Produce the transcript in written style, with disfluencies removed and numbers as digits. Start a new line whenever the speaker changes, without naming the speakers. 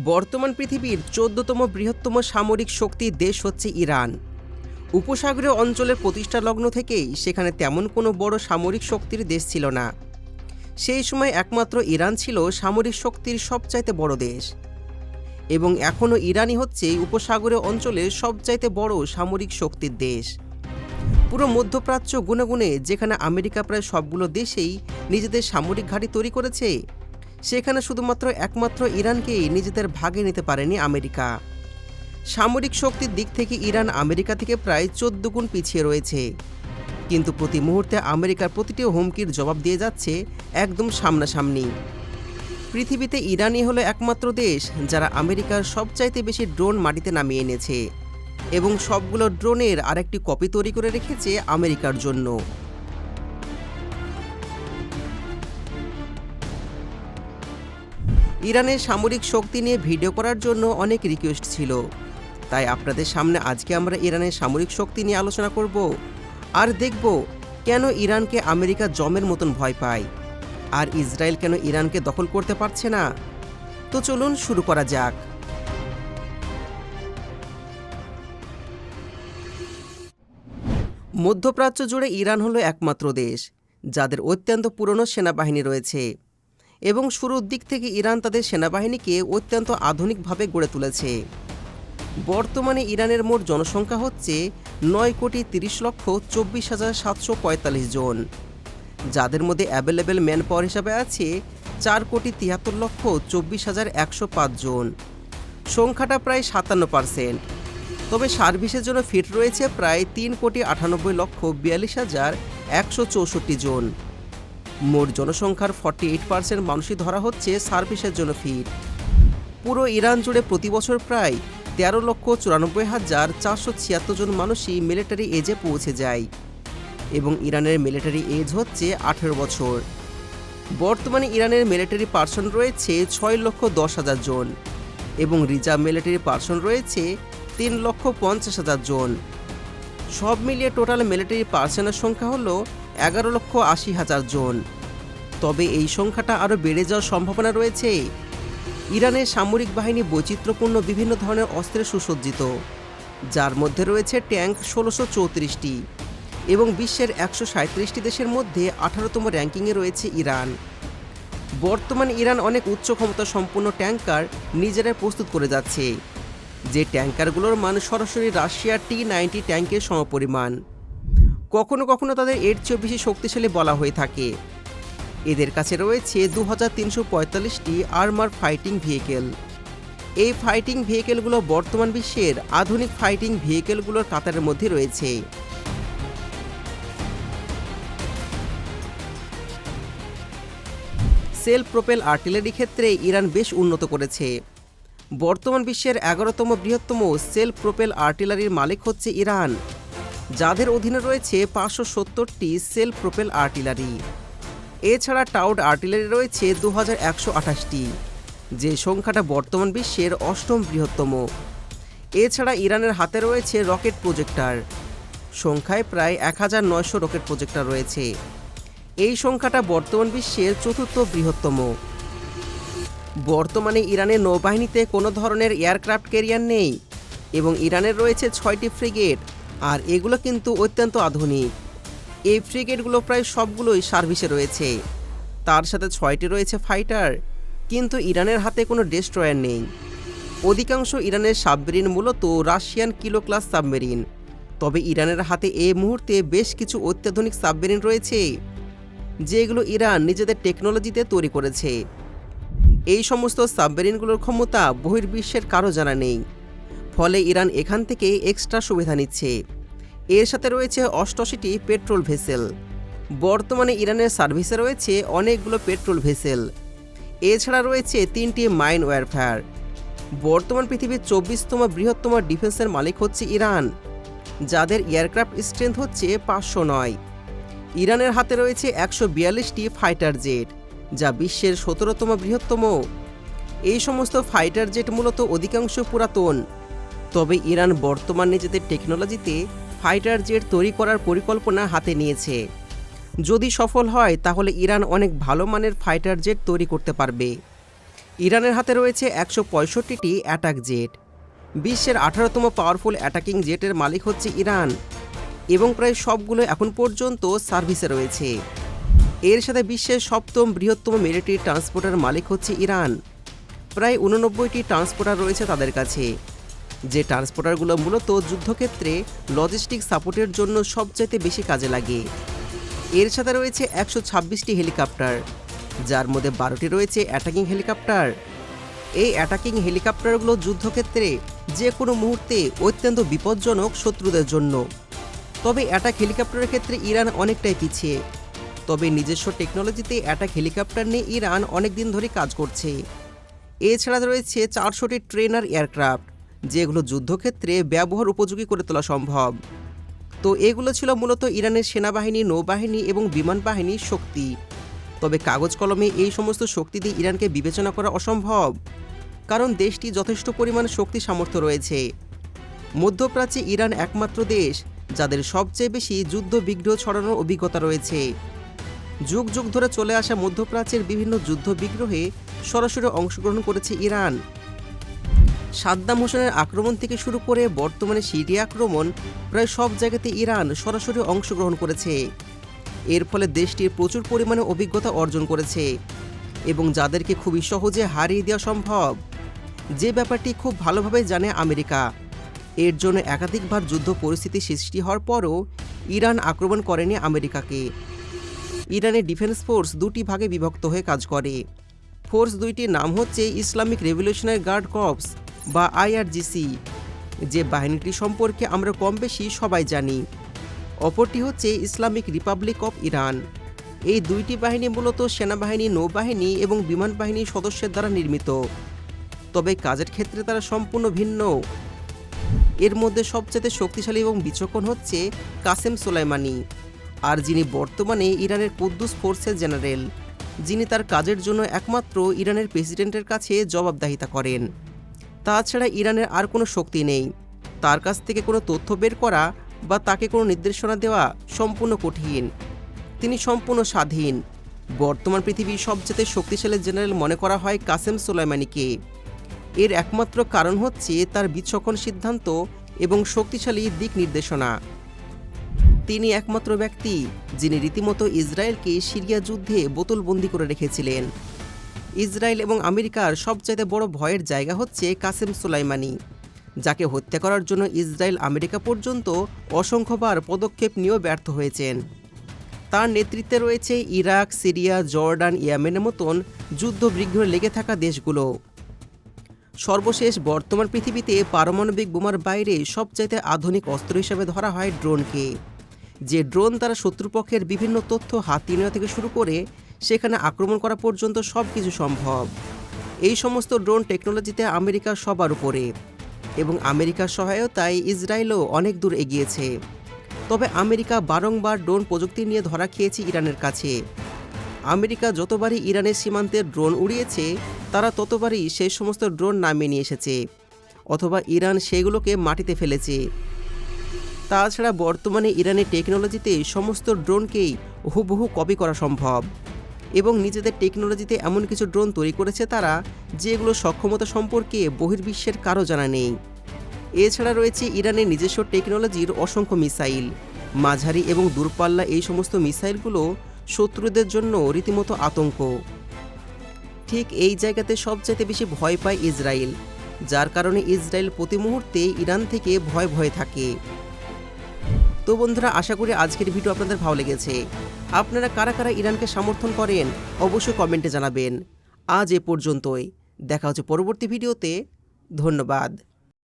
বর্তমান পৃথিবীর ১৪তম বৃহত্তম সামরিক শক্তির দেশ হচ্ছে ইরান। উপসাগরীয় অঞ্চলের প্রতিষ্ঠা লগ্ন থেকেই সেখানে তেমন কোনো বড় সামরিক শক্তির দেশ ছিল না। সেই সময় একমাত্র ইরান ছিল সামরিক শক্তির সবচাইতে বড় দেশ, এবং এখনও ইরানই হচ্ছে উপসাগরীয় অঞ্চলের সবচাইতে বড় সামরিক শক্তির দেশ। পুরো মধ্যপ্রাচ্য গুণে যেখানে আমেরিকা প্রায় সবগুলো দেশেই নিজেদের সামরিক ঘাঁটি তৈরি করেছে, সেখানে শুধুমাত্র একমাত্র ইরানকেই নিজেদের ভাগে নিতে পারেনি আমেরিকা। সামরিক শক্তির দিক থেকে ইরান আমেরিকা থেকে প্রায় ১৪ গুণ পিছিয়ে রয়েছে, কিন্তু প্রতি মুহূর্তে আমেরিকার প্রতিটি হুমকির জবাব দিয়ে যাচ্ছে একদম সামনাসামনি। পৃথিবীতে ইরানই হলো একমাত্র দেশ যারা আমেরিকার সবচাইতে বেশি ড্রোন মাটিতে নামিয়ে এনেছে, এবং সবগুলো ড্রোনের আরেকটি কপি তৈরি করে রেখেছে আমেরিকার জন্য। ইরানের সামরিক শক্তি নিয়ে ভিডিও করার জন্য অনেক রিকোয়েস্ট ছিল, তাই আপনাদের সামনে আজকে আমরা ইরানের সামরিক শক্তি নিয়ে আলোচনা করব, আর দেখব কেন ইরানকে আমেরিকা জমের মতন ভয় পায়, আর ইসরায়েল কেন ইরানকে দখল করতে পারছে না। তো চলুন শুরু করা যাক। মধ্যপ্রাচ্য জুড়ে ইরান হলো একমাত্র দেশ যাদের অত্যন্ত পুরনো সেনাবাহিনী রয়েছে, এবং শুরুর দিক থেকে ইরান তাদের সেনাবাহিনীকে অত্যন্ত আধুনিকভাবে গড়ে তুলেছে। বর্তমানে ইরানের মোট জনসংখ্যা হচ্ছে ৯,৩০,২৪,৭৪৫ জন, যাদের মধ্যে অ্যাভেলেবেল ম্যান পাওয়ার হিসাবে আছে ৪,৭৩,২৪,১০৫ জন। সংখ্যাটা প্রায় ৫৭%। তবে সার্ভিসের জন্য ফিট রয়েছে প্রায় ৩,৯৮,৪২,১৬৪ জন। মোট জনসংখ্যার 48% মানুষই ধরা হচ্ছে সার্ভিসের জন্য ফিট। পুরো ইরান জুড়ে প্রতি বছর প্রায় ১৩,৯৪,৪৭৬ জন মানুষই মিলিটারি এজে পৌঁছে যায়, এবং ইরানের মিলিটারি এজ হচ্ছে ১৮ বছর। বর্তমানে ইরানের মিলিটারি পার্সন রয়েছে ৬,১০,০০০ জন, এবং রিজার্ভ মিলিটারি পার্সন রয়েছে ৩,৫০,০০০ জন। সব মিলিয়ে টোটাল মিলিটারি পার্সনের সংখ্যা হলো ১১,৮০,০০০ জন। তবে এই সংখ্যাটা আরও বেড়ে যাওয়ার সম্ভাবনা রয়েছে। ইরানের সামরিক বাহিনী বৈচিত্র্যপূর্ণ বিভিন্ন ধরনের অস্ত্রে সুসজ্জিত, যার মধ্যে রয়েছে ট্যাঙ্ক ১৬৩৪টি, এবং বিশ্বের ১৩৭টি দেশের মধ্যে ১৮তম র্যাঙ্কিংয়ে রয়েছে ইরান। বর্তমানে ইরান অনেক উচ্চ ক্ষমতা সম্পন্ন ট্যাঙ্কার নিজেরাই প্রস্তুত করে যাচ্ছে, যে ট্যাঙ্কারগুলোর মান সরাসরি রাশিয়ার T-90 ট্যাঙ্কের সমপরিমাণ। কখনো কখনো তাদের এর চেয়েও বেশি শক্তিশালী বলা হয়ে থাকে। এদের কাছে রয়েছে ২,৩৪৫টি আর্মার ফাইটিং ভেহিকেল। এই ফাইটিং ভেহিকেলগুলো বর্তমান বিশ্বের আধুনিক ফাইটিং ভেহিকেলগুলোর কাতারের মধ্যে রয়েছে। সেলফ প্রোপেল আর্টিলারি ক্ষেত্রে ইরান বেশ উন্নত করেছে। বর্তমান বিশ্বের ১১তম বৃহত্তম সেলফ প্রোপেল আর্টিলারির মালিক হচ্ছে ইরান, যাদের অধীনে রয়েছে ৫৭০টি সেলফ প্রোপেল আর্টিলারি। এছাড়া টাউড আর্টিলারি রয়েছে ২,১২৮টি, যে সংখ্যাটা বর্তমান বিশ্বের ৮ম বৃহত্তম। এছাড়া ইরানের হাতে রয়েছে রকেট প্রজেক্টর, সংখ্যায় প্রায় ১,৯০০ রকেট প্রজেক্টর রয়েছে। এই সংখ্যাটা বর্তমান বিশ্বের ৪র্থ বৃহত্তম। বর্তমানে ইরানের নৌবাহিনীতে কোনো ধরনের এয়ারক্রাফট ক্যারিয়ার নেই, এবং ইরানের রয়েছে ৬টি ফ্রিগেট, আর এগুলো কিন্তু অত্যন্ত আধুনিক। এই ফ্রিগেটগুলো প্রায় সবগুলোই সার্ভিসে রয়েছে। তার সাথে ৬টি রয়েছে ফাইটার, কিন্তু ইরানের হাতে কোনো ডেস্ট্রয়ার নেই। অধিকাংশ ইরানের সাবমেরিন মূলত রাশিয়ান কিলো ক্লাস সাবমেরিন, তবে ইরানের হাতে এই মুহূর্তে বেশ কিছু অত্যাধুনিক সাবমেরিন রয়েছে, যেগুলো ইরান নিজেদের টেকনোলজিতে তৈরি করেছে। এই সমস্ত সাবমেরিনগুলোর ক্ষমতা বহির্বিশ্বের কারো জানা নেই, ফলে ইরান এখান থেকে এক্সট্রা সুবিধা নিচ্ছে। এর সাথে রয়েছে ৮৮টি পেট্রোল ভেসেল। বর্তমানে ইরানের সার্ভিসে রয়েছে অনেকগুলো পেট্রোল ভেসেল। এছাড়া রয়েছে 3টি মাইন ওয়ারফেয়ার। বর্তমান পৃথিবীর ২৪তম বৃহত্তম ডিফেন্সের মালিক হচ্ছে ইরান, যাদের এয়ারক্রাফট স্ট্রেংথ হচ্ছে ৫০৯। ইরানের হাতে রয়েছে ১৪২টি ফাইটার জেট, যা বিশ্বের ১৭তম বৃহত্তম। এই সমস্ত ফাইটার জেট মূলত অধিকাংশ পুরাতন, তবে ইরান বর্তমান নিজেদের টেকনোলজিতে ফাইটার জেট তৈরি করার পরিকল্পনা হাতে নিয়েছে। যদি সফল হয় তাহলে ইরান অনেক ভালো মানের ফাইটার জেট তৈরি করতে পারবে। ইরানের হাতে রয়েছে 165টি অ্যাটাক জেট। বিশ্বের 18তম পাওয়ারফুল অ্যাটাকিং জেটের মালিক হচ্ছে ইরান এবং প্রায় সবগুলো এখন পর্যন্ত সার্ভিসে রয়েছে। এর সাথে বিশ্বের 7ম বৃহত্তম মিলিটারি ট্রান্সপোর্টার মালিক হচ্ছে ইরান। প্রায় 89টি ট্রান্সপোর্টার রয়েছে তাদের কাছে, যে ট্রান্সপোর্টারগুলো মূলত যুদ্ধক্ষেত্রে লজিস্টিক সাপোর্টের জন্য সবচাইতে বেশি কাজে লাগে। এর সাথে রয়েছে 126টি হেলিকপ্টার, যার মধ্যে 12টি রয়েছে অ্যাটাকিং হেলিকপ্টার। এই অ্যাটাকিং হেলিকপ্টারগুলো যুদ্ধক্ষেত্রে যে কোনো মুহূর্তে অত্যন্ত বিপজ্জনক শত্রুদের জন্য। তবে অ্যাটাক হেলিকপ্টারের ক্ষেত্রে ইরান অনেকটাই পিছিয়ে। তবে নিজস্ব টেকনোলজিতে অ্যাটাক হেলিকপ্টার নিয়ে ইরান অনেক দিন ধরে কাজ করছে। এছাড়া রয়েছে 400টি ট্রেনার এয়ারক্রাফট, যেগুলো যুদ্ধক্ষেত্রে ব্যবহার উপযোগী করে তোলা সম্ভব। তো এগুলো ছিল মূলত ইরানের সেনাবাহিনী, নৌবাহিনী এবং বিমান বাহিনীর শক্তি। তবে কাগজ কলমে এই সমস্ত শক্তি দিয়ে ইরানকে বিবেচনা করা অসম্ভব, কারণ দেশটি যথেষ্ট পরিমাণ শক্তি সামর্থ্য রয়েছে। মধ্যপ্রাচ্যে ইরান একমাত্র দেশ যাদের সবচেয়ে বেশি যুদ্ধ বিগ্রহ ছড়ানোর অভিজ্ঞতা রয়েছে। যুগ যুগ ধরে চলে আসা মধ্যপ্রাচ্যের বিভিন্ন যুদ্ধ বিগ্রহে সরাসরি অংশগ্রহণ করেছে ইরান। সাদ্দাম হোসেনের আক্রমণ থেকে শুরু করে বর্তমানে সিরিয়া আক্রমণ, প্রায় সব জায়গাতে ইরান সরাসরি অংশগ্রহণ করেছে। এর ফলে দেশটির প্রচুর পরিমাণে অভিজ্ঞতা অর্জন করেছে এবং যাদেরকে খুবই সহজে হারিয়ে দেওয়া সম্ভব, যে ব্যাপারটি খুব ভালোভাবে জানে আমেরিকা। এর জন্য একাধিকবার যুদ্ধ পরিস্থিতি সৃষ্টি হওয়ার পরও ইরান আক্রমণ করেনি আমেরিকাকে। ইরানের ডিফেন্স ফোর্স দুটি ভাগে বিভক্ত হয়ে কাজ করে। ফোর্স দুইটির নাম হচ্ছে ইসলামিক রেভলিউশনারি গার্ড কর্পস বা IRGC, যে বাহিনীটি সম্পর্কে আমরা কম বেশি সবাই জানি। অপরটি হচ্ছে ইসলামিক রিপাবলিক অফ ইরান। এই দুইটি বাহিনী মূলত সেনাবাহিনী, নৌবাহিনী এবং বিমান বাহিনীর সদস্যের দ্বারা নির্মিত, তবে কাজের ক্ষেত্রে তারা সম্পূর্ণ ভিন্ন। এর মধ্যে সবচেয়ে শক্তিশালী এবং বিচক্ষণ হচ্ছে কাসেম সোলাইমানি, আর যিনি বর্তমানে ইরানের কুদ্দুস ফোর্সের জেনারেল, যিনি তার কাজের জন্য একমাত্র ইরানের প্রেসিডেন্টের কাছে জবাবদিহিতা করেন। তাছাড়া ইরানের আর কোনো শক্তি নেই। তার কাছ থেকে কোনো তথ্য বের করা বা তাকে কোনো নির্দেশনা দেওয়া সম্পূর্ণ কঠিন। তিনি সম্পূর্ণ স্বাধীন। বর্তমান পৃথিবীর সবচেয়ে শক্তিশালী জেনারেল মনে করা হয় কাসেম সোলাইমানিকে। এর একমাত্র কারণ হচ্ছে তার বিচক্ষণ সিদ্ধান্ত এবং শক্তিশালী দিক নির্দেশনা। তিনি একমাত্র ব্যক্তি যিনি রীতিমতো ইসরায়েলকে সিরিয়া যুদ্ধে বোতলবন্দি করে রেখেছিলেন। ইসরায়েল এবং আমেরিকার সবচাইতে বড় ভয়ের জায়গা হচ্ছে কাসেম সোলাইমানি, যাকে হত্যা করার জন্য ইসরায়েল আমেরিকা পর্যন্ত অসংখ্যবার পদক্ষেপ নিয়েও ব্যর্থ হয়েছেন। তার নেতৃত্বে রয়েছে ইরাক, সিরিয়া, জর্ডান, ইয়েমেনের মতন যুদ্ধ বিগ্রহে লেগে থাকা দেশগুলো। সর্বশেষ বর্তমান পৃথিবীতে পারমাণবিক বোমার বাইরে সবচাইতে আধুনিক অস্ত্র হিসেবে ধরা হয় ড্রোনকে, যে ড্রোন দ্বারা শত্রুপক্ষের বিভিন্ন তথ্য হাতিয়ে নেওয়া থেকে শুরু করে সেখানে আক্রমণ করা পর্যন্ত সব কিছু সম্ভব। এই সমস্ত ড্রোন টেকনোলজিতে আমেরিকা সবার উপরে, এবং আমেরিকার সহায়তায় ইসরায়েলও অনেক দূর এগিয়েছে। তবে আমেরিকা বারংবার ড্রোন প্রযুক্তি নিয়ে ধরা খেয়েছে ইরানের কাছে। আমেরিকা যতবারই ইরানের সীমান্তে ড্রোন উড়িয়েছে, তারা ততবারই সেই সমস্ত ড্রোন নামিয়ে নিয়ে এসেছে, অথবা ইরান সেগুলোকে মাটিতে ফেলেছে। তাছাড়া বর্তমানে ইরানের টেকনোলজিতে সমস্ত ড্রোনকেই হুবহু কপি করা সম্ভব, এবং নিজেদের টেকনোলজিতে এমন কিছু ড্রোন তৈরি করেছে তারা, যেগুলো সক্ষমতা সম্পর্কে বহির্বিশ্বের কারো জানা নেই। এছাড়া রয়েছে ইরানের নিজস্ব টেকনোলজির অসংখ্য মিসাইল। মাঝারি এবং দূরপাল্লা এই সমস্ত মিসাইলগুলো শত্রুদের জন্য রীতিমতো আতঙ্ক। ঠিক এই জায়গাতে সবচেয়ে বেশি ভয় পায় ইসরায়েল, যার কারণে ইসরায়েল প্রতি মুহূর্তে ইরান থেকে ভয়ে থাকে। তো বন্ধুরা, আশা করি আজকের ভিডিও আপনাদের ভালো লেগেছে। আপনারা কারা কারা ইরানকে সমর্থন করেন অবশ্যই কমেন্টে জানাবেন। আজ এ পর্যন্তই, দেখা হচ্ছে পরবর্তী ভিডিওতে। ধন্যবাদ।